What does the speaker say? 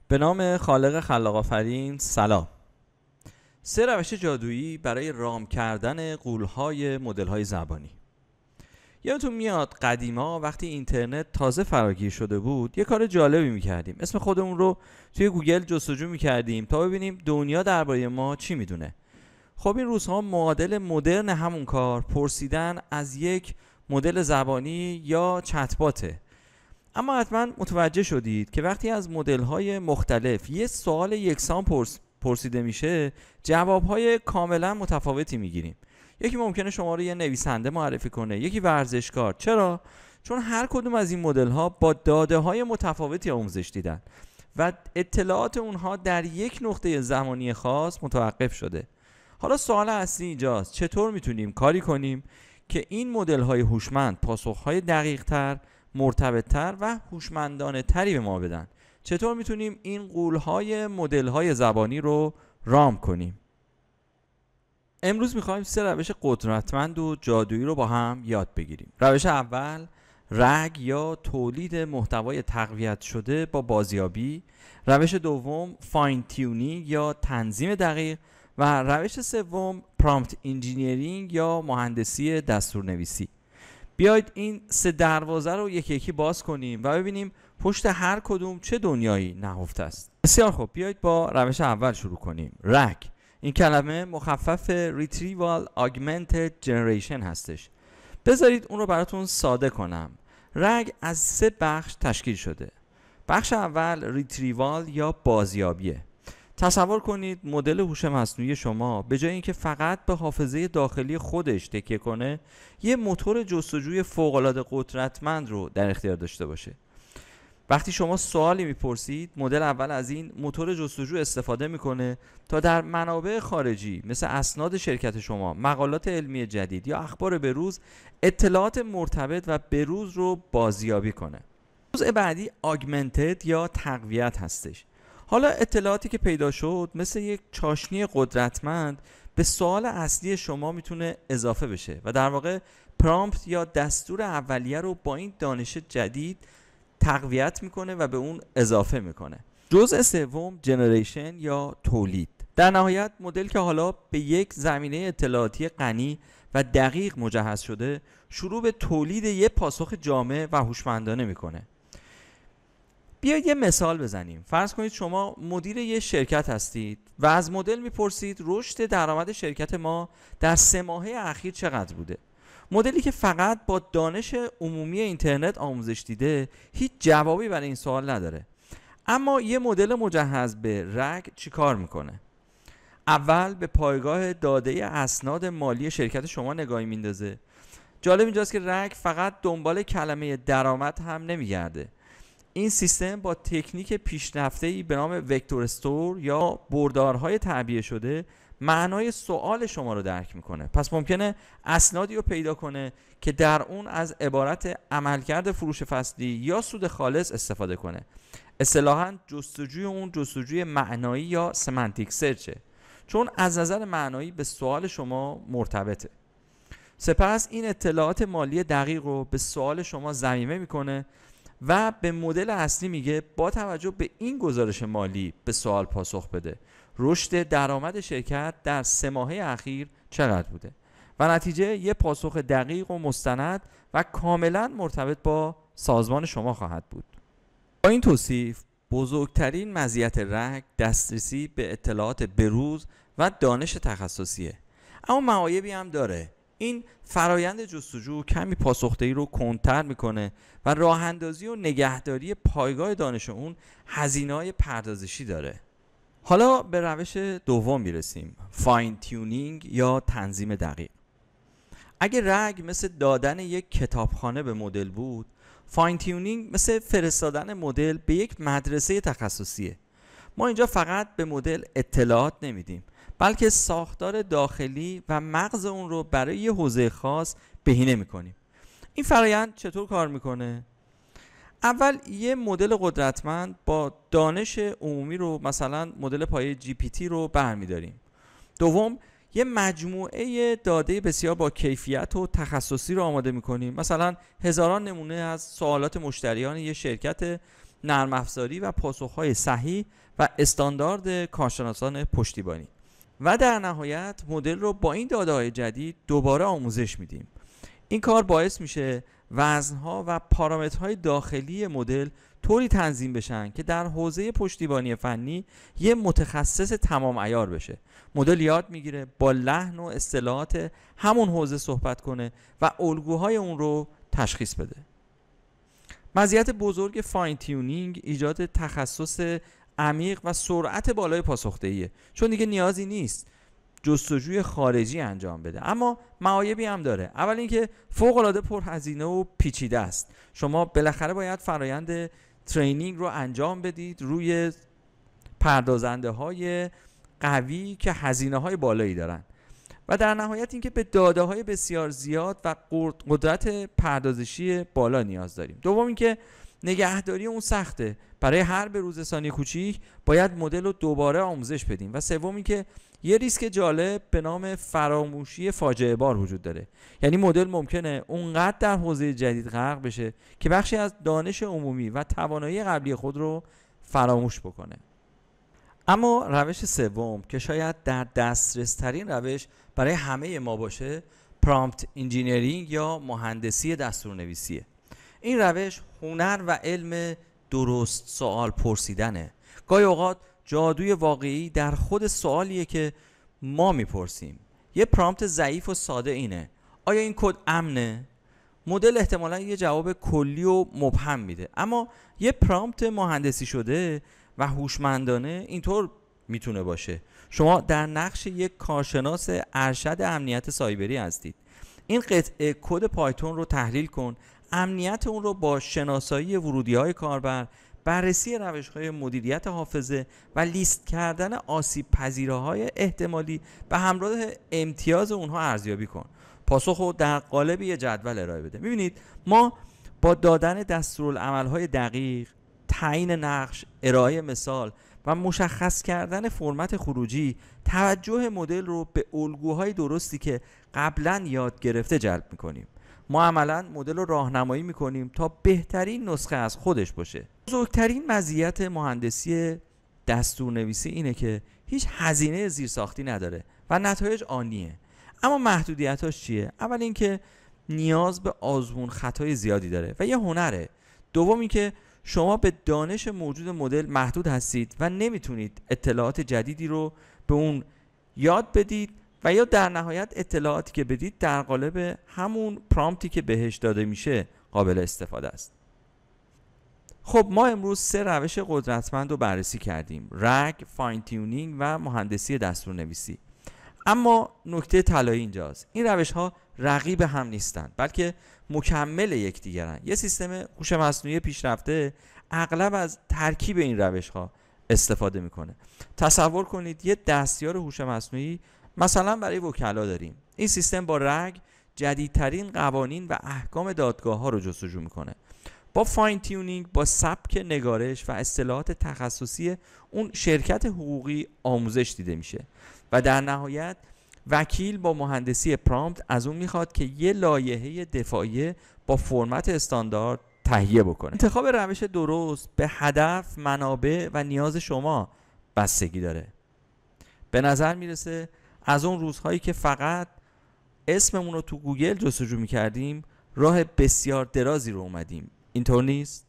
به نام خالق خلاق آفرین سلام. 3 روش جادویی برای رام کردن غول‌های مدل‌های زبانی. یادتون میاد قدیما وقتی اینترنت تازه فراگیر شده بود یه کار جالبی میکردیم. اسم خودمون رو توی گوگل جستجو میکردیم تا ببینیم دنیا درباره ما چی میدونه. خب این روزها معادل مدرن همون کار پرسیدن از یک مدل زبانی یا چتباته. اما حتما متوجه شدید که وقتی از مدل‌های مختلف یه سوال یکسان پرسیده میشه جوابهای کاملا متفاوتی میگیریم. یکی ممکنه شما رو یه نویسنده معرفی کنه، یکی ورزشکار. چرا؟ چون هر کدوم از این مدل‌ها با داده‌های متفاوتی آموزش دیدن و اطلاعات اونها در یک نقطه زمانی خاص متوقف شده. حالا سوال اصلی اینجاست: چطور میتونیم کاری کنیم که این مدل‌های هوشمند پاسخ‌های دقیق‌تر، مرتبط‌تر و هوشمندانه تری به ما بدن؟ چطور میتونیم این غول‌های مدل‌های زبانی رو رام کنیم؟ امروز میخوایم 3 روش قدرتمند و جادویی رو با هم یاد بگیریم. روش اول رگ یا تولید محتوای تقویت شده با بازیابی، روش دوم فاین تیونینگ یا تنظیم دقیق و روش سوم پرامپت انجینیرینگ یا مهندسی دستورنویسی. بیایید این 3 دروازه رو یکی یکی باز کنیم و ببینیم پشت هر کدوم چه دنیایی نهفته است. بسیار خوب، بیایید با روش اول شروع کنیم. رگ، این کلمه مخفف Retrieval Augmented Generation هستش. بذارید اون رو براتون ساده کنم. رگ از 3 بخش تشکیل شده. بخش اول ریتریوال یا بازیابیه. تصور کنید مدل هوش مصنوعی شما به جای اینکه فقط به حافظه داخلی خودش تکیه کنه، یه موتور جستجوی فوق‌العاده قدرتمند رو در اختیار داشته باشه. وقتی شما سوالی میپرسید، مدل اول از این موتور جستجو استفاده میکنه تا در منابع خارجی مثل اسناد شرکت شما، مقالات علمی جدید یا اخبار بروز اطلاعات مرتبط و بروز رو بازیابی کنه. موضوع بعدی آگمنتد یا تقویت هستش. حالا اطلاعاتی که پیدا شد مثل یک چاشنی قدرتمند به سوال اصلی شما میتونه اضافه بشه و در واقع پرامپت یا دستور اولیه رو با این دانش جدید تقویت میکنه و به اون اضافه میکنه. جزء سوم جنریشن یا تولید. در نهایت مدل که حالا به یک زمینه اطلاعاتی غنی و دقیق مجهز شده شروع به تولید یک پاسخ جامع و هوشمندانه میکنه. بیایید یه مثال بزنیم. فرض کنید شما مدیر یه شرکت هستید و از مدل میپرسید رشد درآمد شرکت ما در 3 ماهه اخیر چقدر بوده. مدلی که فقط با دانش عمومی اینترنت آموزش دیده هیچ جوابی برای این سوال نداره. اما یه مدل مجهز به رگ چیکار میکنه؟ اول به پایگاه داده اسناد مالی شرکت شما نگاهی میندازه. جالب اینجاست که رگ فقط دنبال کلمه درآمد هم نمیگرده. این سیستم با تکنیک پیشرفته‌ای به نام وکتور استور یا بردارهای تعبیه شده معنای سوال شما رو درک میکنه. پس ممکنه اسنادی رو پیدا کنه که در اون از عبارت عملکرد فروش فصلی یا سود خالص استفاده کنه. اصطلاحاً جستجوی اون جستجوی معنایی یا سمنتیک سرچه، چون از نظر معنایی به سوال شما مرتبطه. سپس این اطلاعات مالی دقیق رو به سوال شما ضمیمه میکنه و به مدل اصلی میگه با توجه به این گزارش مالی به سوال پاسخ بده. رشد درآمد شرکت در 3 ماهه اخیر چقدر بوده؟ و نتیجه یه پاسخ دقیق و مستند و کاملا مرتبط با سازمان شما خواهد بود. با این توصیف بزرگترین مزیت رگ دسترسی به اطلاعات بروز و دانش تخصصیه. اما معایبی هم داره. این فرایند جستجو کمی پاسخدهی رو کندتر میکنه و راه اندازی و نگهداری پایگاه دانش اون هزینه‌های پردازشی داره. حالا به روش دوم میرسیم، فاین تیونینگ یا تنظیم دقیق. اگه رگ مثل دادن یک کتابخانه به مدل بود، فاین تیونینگ مثل فرستادن مدل به یک مدرسه تخصصیه. ما اینجا فقط به مدل اطلاعات نمیدیم، بلکه ساختار داخلی و مغز اون رو برای یه حوزه خاص بهینه میکنیم. این فرایند چطور کار میکنه؟ اول یه مدل قدرتمند با دانش عمومی رو، مثلا مدل پایه جی پی تی رو برمیداریم. دوم یه مجموعه داده بسیار با کیفیت و تخصصی رو آماده میکنیم، مثلا هزاران نمونه از سوالات مشتریان یه شرکت نرم افزاری و پاسخهای صحیح و استاندارد کارشناسان پشتیبانی. و در نهایت مدل رو با این داده‌های جدید دوباره آموزش میدیم. این کار باعث میشه وزنها و پارامترهای داخلی مدل طوری تنظیم بشن که در حوزه پشتیبانی فنی یه متخصص تمام عیار بشه. مدل یاد میگیره با لحن و اصطلاحات همون حوزه صحبت کنه و الگوهای اون رو تشخیص بده. مزیت بزرگ فاین تیونینگ ایجاد تخصص عمیق و سرعت بالای پاسخدهیه، چون دیگه نیازی نیست جستجوی خارجی انجام بده. اما معایبی هم داره. اول اینکه فوق العاده پرهزینه و پیچیده است. شما بالاخره باید فرایند ترینینگ رو انجام بدید روی پردازنده های قوی که هزینه های بالایی دارن و در نهایت اینکه به داده های بسیار زیاد و قدرت پردازشی بالا نیاز داریم. دوم اینکه نگهداری اون سخته. برای هر بروز ثانیه کوچیک باید مدل رو دوباره آموزش بدیم. و سوم اینکه یه ریسک جالب به نام فراموشی فاجعه بار وجود داره. یعنی مدل ممکنه اونقدر در حوزه جدید غرق بشه که بخشی از دانش عمومی و توانایی قبلی خود رو فراموش بکنه. اما روش سوم که شاید در دسترس ترین روش برای همه ما باشه، پرامپت انجینیرینگ یا مهندسی دستورنویسیه. این روش هنر و علم درست سوال پرسیدنه. گاهی اوقات جادوی واقعی در خود سوالیه که ما میپرسیم. یه پرامپت ضعیف و ساده اینه: آیا این کد امنه؟ مدل احتمالاً یه جواب کلی و مبهم میده. اما یه پرامپت مهندسی شده و هوشمندانه اینطور میتونه باشه: شما در نقش یک کارشناس ارشد امنیت سایبری هستید. این قطعه کد پایتون رو تحلیل کن، امنیت اون رو با شناسایی ورودی‌های کاربر، بررسی روش‌های مدیریت حافظه و لیست کردن آسیب پذیرهای احتمالی به همراه امتیاز اونها ارزیابی کن. پاسخ رو در قالب یه جدول ارائه بده. می‌بینید ما با دادن دستورالعمل‌های دقیق، تعیین نقش، ارائه مثال و مشخص کردن فرمت خروجی توجه مدل رو به الگوهای درستی که قبلا یاد گرفته جلب می‌کنیم. ما عملاً مدل رو راهنمایی می‌کنیم تا بهترین نسخه از خودش باشه. بزرگترین مزیت مهندسی دستورنویسی اینه که هیچ هزینه زیرساختی نداره و نتایج آنیه. اما محدودیتاش چیه؟ اول اینکه نیاز به آزمون خطای زیادی داره و یه هنره. دوم اینکه شما به دانش موجود مدل محدود هستید و نمیتونید اطلاعات جدیدی رو به اون یاد بدید و یا در نهایت اطلاعاتی که بدید در قالب همون پرامپتی که بهش داده میشه قابل استفاده است. خب ما امروز 3 روش قدرتمند رو بررسی کردیم: رگ، فاین تیونینگ و مهندسی دستورنویسی. اما نکته طلایی اینجاست: این روش ها رقیب هم نیستن، بلکه مکمل یکدیگرن. یه سیستم هوش مصنوعی پیشرفته اغلب از ترکیب این روش ها استفاده میکنه. تصور کنید یه دستیار هوش مصنوعی مثلا برای وکلا داریم. این سیستم با رگ جدیدترین قوانین و احکام دادگاه ها رو جستجو میکنه. با فاین تیونینگ با سبک نگارش و اصطلاحات تخصصی اون شرکت حقوقی آموزش دیده میشه و در نهایت وکیل با مهندسی پرامپت از اون میخواد که یه لایحه دفاعی با فرمت استاندارد تهیه بکنه. انتخاب روش درست به هدف، منابع و نیاز شما بستگی داره. به نظر میرسه از اون روزهایی که فقط اسممون رو تو گوگل جستجو میکردیم راه بسیار درازی رو اومدیم. اینطور نیست؟